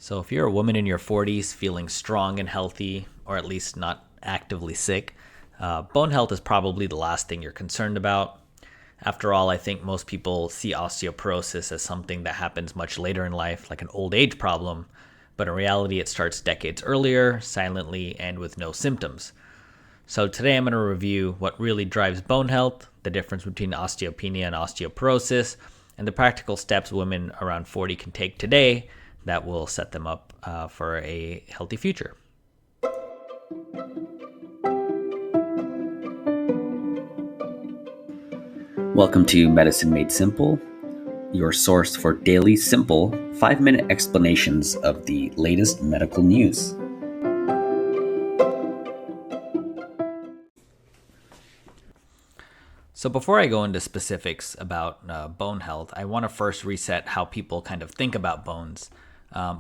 So if you're a woman in your 40s feeling strong and healthy, or at least not actively sick, bone health is probably the last thing you're concerned about. After all, I think most people see osteoporosis as something that happens much later in life, like an old age problem, but in reality it starts decades earlier, silently, and with no symptoms. So today I'm going to review what really drives bone health, the difference between osteopenia and osteoporosis, and the practical steps women around 40 can take today that will set them up for a healthy future. Welcome to Medicine Made Simple, your source for daily, simple, 5-minute explanations of the latest medical news. So before I go into specifics about bone health, I want to first reset how people kind of think about bones.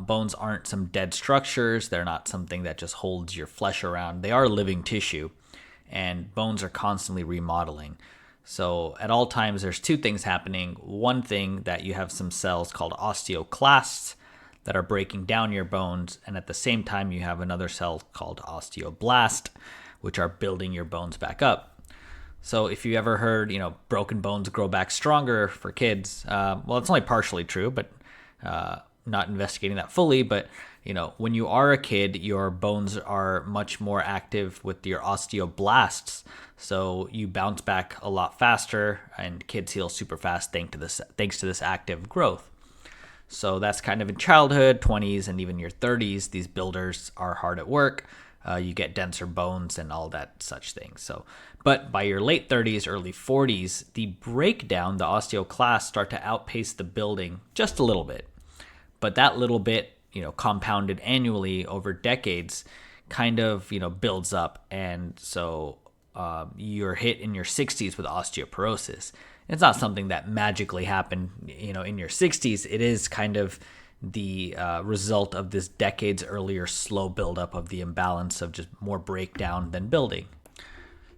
Bones aren't some dead structures. They're not something that just holds your flesh around. They are living tissue, and bones are constantly remodeling. So at all times, there's two things happening. One thing that you have some cells called osteoclasts that are breaking down your bones, and at the same time, you have another cell called osteoblasts, which are building your bones back up. So if you ever heard, broken bones grow back stronger for kids, well, it's only partially true, but not investigating that fully. But, when you are a kid, your bones are much more active with your osteoblasts. So you bounce back a lot faster, and kids heal super fast thanks to this active growth. So that's kind of in childhood, 20s, and even your 30s. These builders are hard at work. You get denser bones and all that such things. But by your late 30s, early 40s, the breakdown, the osteoclasts start to outpace the building just a little bit. But that little bit, compounded annually over decades, kind of, builds up. And so you're hit in your 60s with osteoporosis. It's not something that magically happened, in your 60s. It is kind of the result of this decades earlier slow buildup of the imbalance of just more breakdown than building.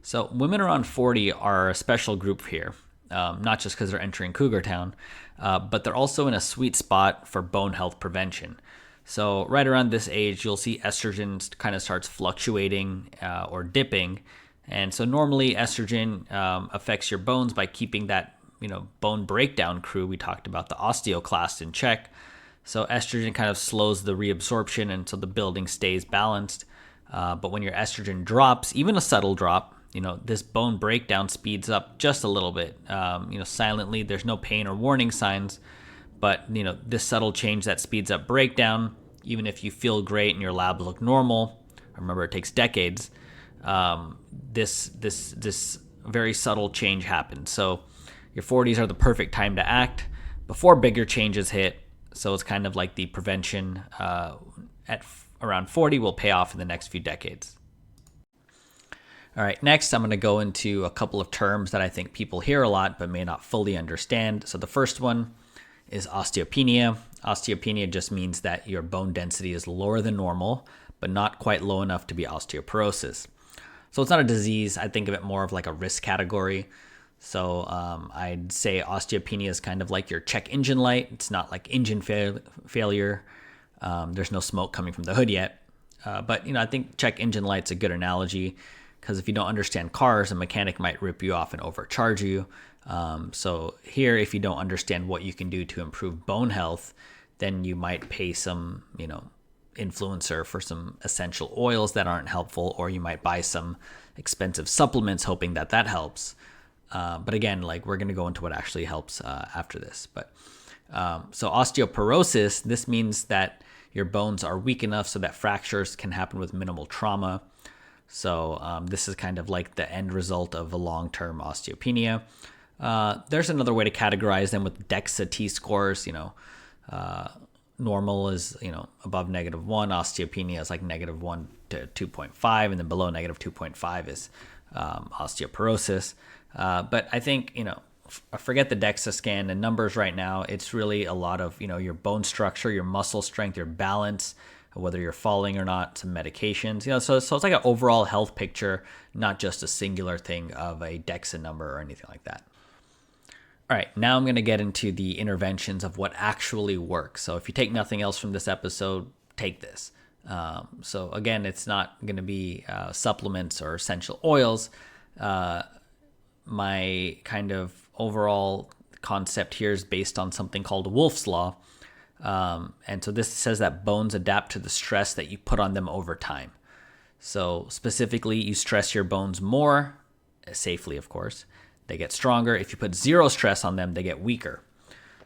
So women around 40 are a special group here, not just because they're entering Cougar Town, but they're also in a sweet spot for bone health prevention. So right around this age, you'll see estrogen kind of starts fluctuating or dipping. And so normally estrogen affects your bones by keeping that, bone breakdown crew we talked about, the osteoclasts, in check. So estrogen kind of slows the reabsorption, and so the building stays balanced. But when your estrogen drops, even a subtle drop, this bone breakdown speeds up just a little bit. Silently, there's no pain or warning signs. But, this subtle change that speeds up breakdown, even if you feel great and your labs look normal, remember it takes decades, this very subtle change happens. So your 40s are the perfect time to act before bigger changes hit. So it's kind of like the prevention at around 40 will pay off in the next few decades. All right, next I'm going to go into a couple of terms that I think people hear a lot but may not fully understand. So the first one is osteopenia. Osteopenia just means that your bone density is lower than normal, but not quite low enough to be osteoporosis. So it's not a disease. I think of it more of like a risk category. So I'd say osteopenia is kind of like your check engine light. It's not like engine failure. There's no smoke coming from the hood yet. But I think check engine light's a good analogy, because if you don't understand cars, a mechanic might rip you off and overcharge you. So here, if you don't understand what you can do to improve bone health, then you might pay some, influencer for some essential oils that aren't helpful, or you might buy some expensive supplements hoping that helps. But again, we're going to go into what actually helps after this. But so osteoporosis, this means that your bones are weak enough so that fractures can happen with minimal trauma. So this is kind of like the end result of a long-term osteopenia. There's another way to categorize them with DEXA T-scores. Normal is, above -1. Osteopenia is like -1 to 2.5, and then below -2.5 is osteoporosis. But I think, forget the DEXA scan and numbers right now. It's really a lot of, your bone structure, your muscle strength, your balance, whether you're falling or not, some medications. So it's like an overall health picture, not just a singular thing of a DEXA number or anything like that. All right, now I'm going to get into the interventions of what actually works. So if you take nothing else from this episode, take this. So again, it's not going to be supplements or essential oils. My kind of overall concept here is based on something called Wolff's Law. And so this says that bones adapt to the stress that you put on them over time. So specifically, you stress your bones more, safely, of course, they get stronger. If you put zero stress on them, they get weaker.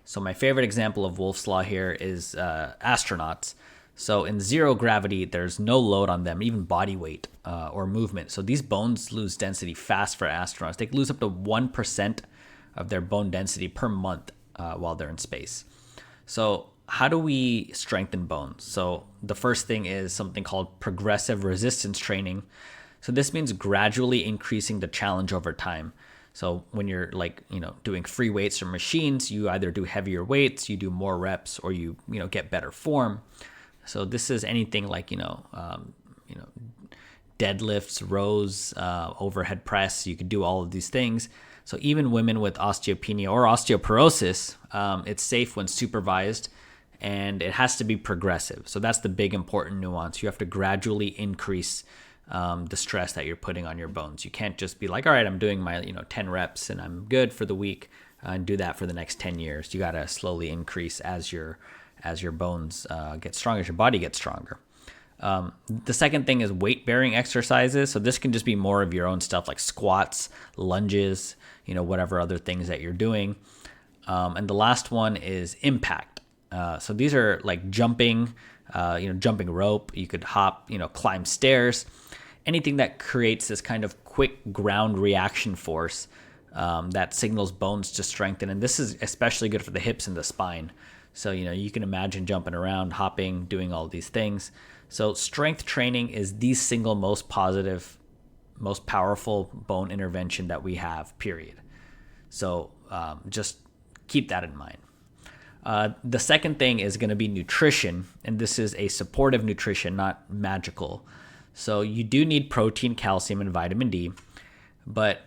So my favorite example of Wolff's Law here is astronauts. So in zero gravity, there's no load on them, even body weight or movement. So these bones lose density fast for astronauts. They lose up to 1% of their bone density per month while they're in space. So how do we strengthen bones? So the first thing is something called progressive resistance training. So this means gradually increasing the challenge over time. So when you're doing free weights or machines, you either do heavier weights, you do more reps, or you get better form. So this is anything like deadlifts, rows, overhead press. You could do all of these things. So even women with osteopenia or osteoporosis, it's safe when supervised, and it has to be progressive. So that's the big important nuance. You have to gradually increase the stress that you're putting on your bones. You can't just be like, all right, I'm doing my 10 reps and I'm good for the week and do that for the next 10 years. You got to slowly increase as your bones get stronger, as your body gets stronger. The second thing is weight bearing exercises. So this can just be more of your own stuff like squats, lunges, whatever other things that you're doing. And the last one is impact. So these are like jumping, jumping rope. You could hop, climb stairs, anything that creates this kind of quick ground reaction force that signals bones to strengthen. And this is especially good for the hips and the spine. So, you can imagine jumping around, hopping, doing all these things. So strength training is the single most positive, most powerful bone intervention that we have, period. So just keep that in mind. The second thing is going to be nutrition, and this is a supportive nutrition, not magical. So you do need protein, calcium, and vitamin D. But,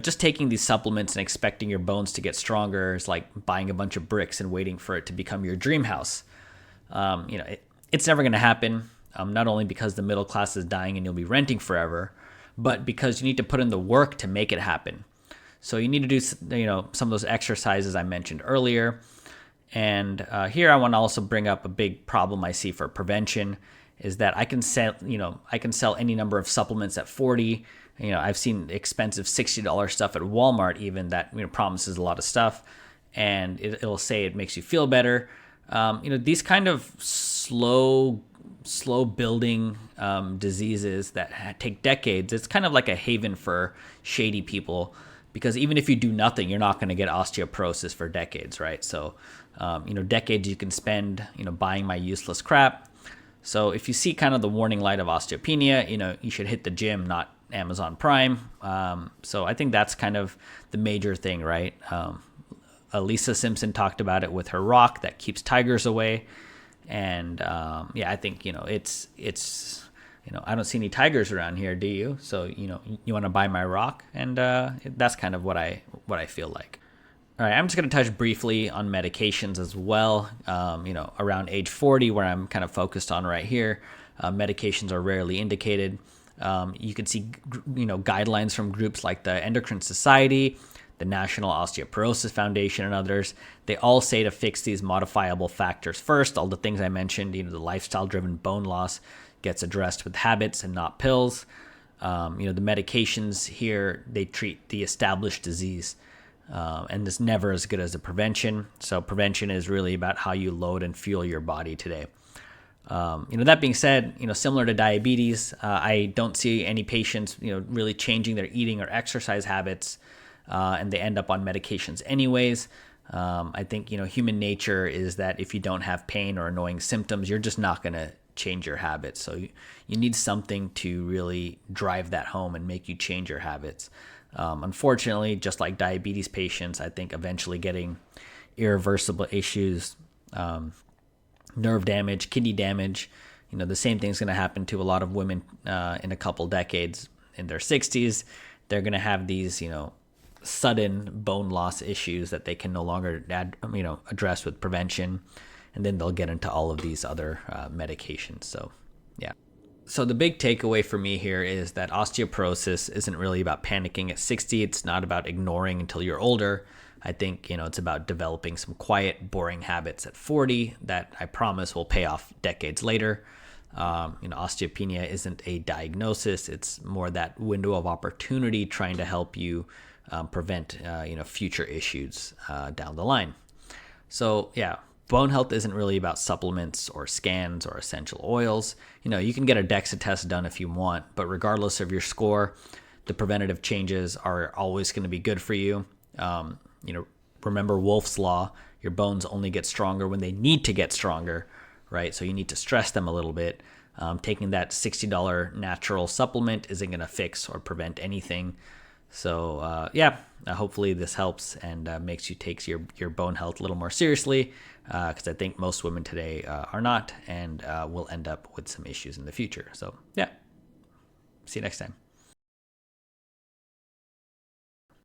just taking these supplements and expecting your bones to get stronger is like buying a bunch of bricks and waiting for it to become your dream house. It's never going to happen, not only because the middle class is dying and you'll be renting forever, but because you need to put in the work to make it happen. So you need to do, some of those exercises I mentioned earlier. And here I want to also bring up a big problem I see for prevention is that I can sell any number of supplements at 40. I've seen expensive $60 stuff at Walmart even that promises a lot of stuff, and it'll say it makes you feel better. These kind of slow building diseases that take decades. It's kind of like a haven for shady people, because even if you do nothing, you're not going to get osteoporosis for decades, right? So, decades you can spend, buying my useless crap. So if you see kind of the warning light of osteopenia, you should hit the gym, not Amazon Prime. So I think that's kind of the major thing, right? Lisa Simpson talked about it with her rock that keeps tigers away. And I think, it's I don't see any tigers around here, do you? So, you want to buy my rock? And that's kind of what I feel like. All right, I'm just going to touch briefly on medications as well. Around age 40, where I'm kind of focused on right here, medications are rarely indicated. You can see, guidelines from groups like the Endocrine Society, the National Osteoporosis Foundation, and others. They all say to fix these modifiable factors first. All the things I mentioned, the lifestyle-driven bone loss gets addressed with habits and not pills. The medications here, they treat the established disease. And it's never as good as the prevention. So prevention is really about how you load and fuel your body today. That being said, similar to diabetes, I don't see any patients, really changing their eating or exercise habits, and they end up on medications anyways. I think, human nature is that if you don't have pain or annoying symptoms, you're just not going to change your habits. So you need something to really drive that home and make you change your habits. Unfortunately, just like diabetes patients, I think eventually getting irreversible issues, nerve damage, kidney damage, the same thing's going to happen to a lot of women in a couple decades. In their 60s, they're going to have these, sudden bone loss issues that they can no longer address with prevention, and then they'll get into all of these other medications. So yeah. So the big takeaway for me here is that osteoporosis isn't really about panicking at 60. It's not about ignoring until you're older. I think, it's about developing some quiet, boring habits at 40 that I promise will pay off decades later. Osteopenia isn't a diagnosis. It's more that window of opportunity trying to help you prevent, future issues down the line. So yeah, bone health isn't really about supplements or scans or essential oils. You can get a DEXA test done if you want, but regardless of your score, the preventative changes are always going to be good for you. Remember Wolff's Law, your bones only get stronger when they need to get stronger, right? So you need to stress them a little bit. Taking that $60 natural supplement isn't going to fix or prevent anything. So hopefully this helps and makes you take your bone health a little more seriously, because I think most women today are not, and will end up with some issues in the future. So yeah, see you next time.